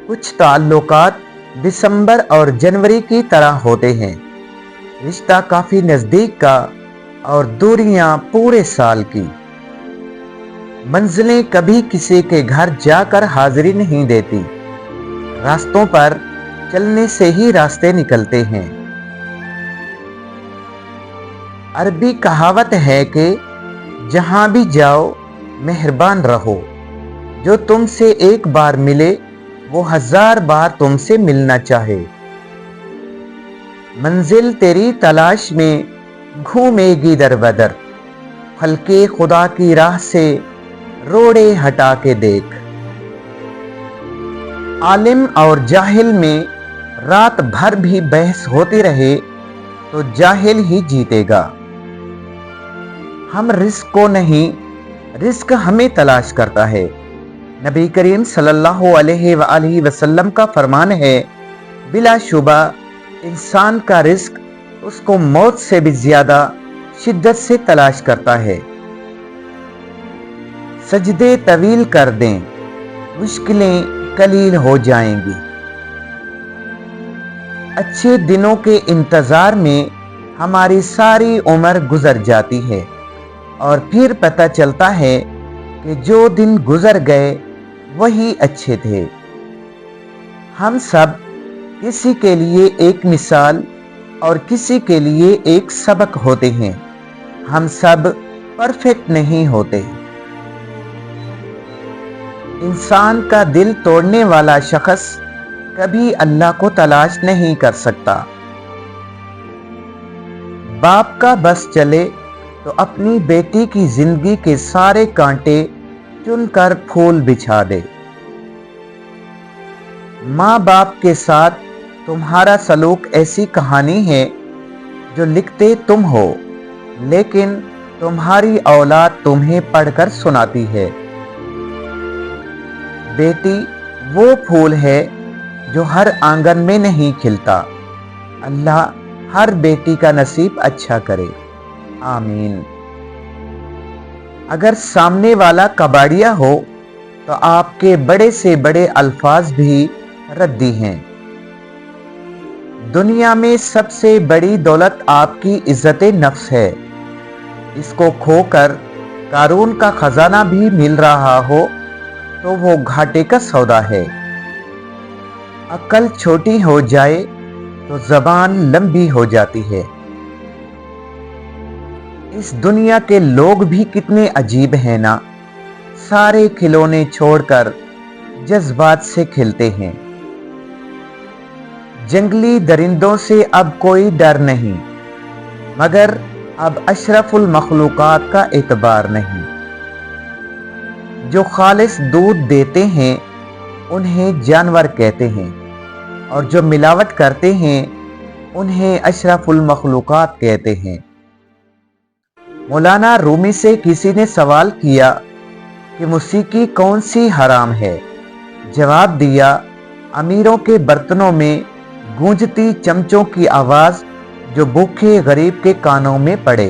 कुछ ताल्लुकात दिसंबर और जनवरी की तरह होते हैं, रिश्ता काफी नजदीक का और दूरियां पूरे साल की। मंजिलें कभी किसी के घर जाकर हाजिरी नहीं देती, रास्तों पर चलने से ही रास्ते निकलते हैं। अरबी कहावत है कि जहां भी जाओ मेहरबान रहो, जो तुमसे एक बार मिले वो 1000 बार तुमसे मिलना चाहे। मंजिल तेरी तलाश में घूमेगी दर बदर, हल्के खुदा की राह से रोड़े हटा के देख। आलिम और जाहिल में रात भर भी बहस होती रहे तो जाहिल ही जीतेगा। हम रिस्क को नहीं, रिस्क हमें तलाश करता है। नबी करीम सल्लल्लाहु अलैहि वसल्लम का फरमान है, बिलाशुबा इंसान का रिस्क उसको मौत से भी ज्यादा शिद्दत से तलाश करता है। सजदे तवील कर दें, मुश्किलें कलील हो जाएंगी। अच्छे दिनों के इंतजार में हमारी सारी उम्र गुजर जाती है और फिर पता चलता है कि जो दिन गुजर गए वही अच्छे थे। हम सब किसी के लिए एक मिसाल और किसी के लिए एक सबक होते हैं। हम सब परफेक्ट नहीं होते। इंसान का दिल तोड़ने वाला शख्स कभी अल्लाह को तलाश नहीं कर सकता। बाप का बस चले तो अपनी बेटी की जिंदगी के सारे कांटे चुनकर फूल बिछा दे। माँ बाप के साथ तुम्हारा सलूक ऐसी कहानी है जो लिखते तुम हो, लेकिन तुम्हारी औलाद तुम्हें पढ़कर सुनाती है। बेटी वो फूल है जो हर आंगन में नहीं खिलता। अल्लाह हर बेटी का नसीब अच्छा करे, आमीन। अगर सामने वाला कबाड़िया हो तो आपके बड़े से बड़े अल्फाज भी रद्दी हैं। दुनिया में सबसे बड़ी दौलत आपकी इज्जत नफ्स है। इसको खोकर कारून का खजाना भी मिल रहा हो तो वो घाटे का सौदा है। अक्ल छोटी हो जाए तो जबान लंबी हो जाती है। इस दुनिया के लोग भी कितने अजीब हैं ना, सारे खिलौने छोड़कर जज्बात से खेलते हैं। जंगली दरिंदों से अब कोई डर नहीं, मगर अब अशरफुल मखलूकात का एतबार नहीं। जो खालिस दूध देते हैं उन्हें जानवर कहते हैं और जो मिलावट करते हैं उन्हें अशरफुल मखलूकात कहते हैं। मौलाना रूमी से किसी ने सवाल किया कि मौसीकी कौन सी हराम है। जवाब दिया, अमीरों के बर्तनों में गूंजती चमचों की आवाज जो भूखे गरीब के कानों में पड़े।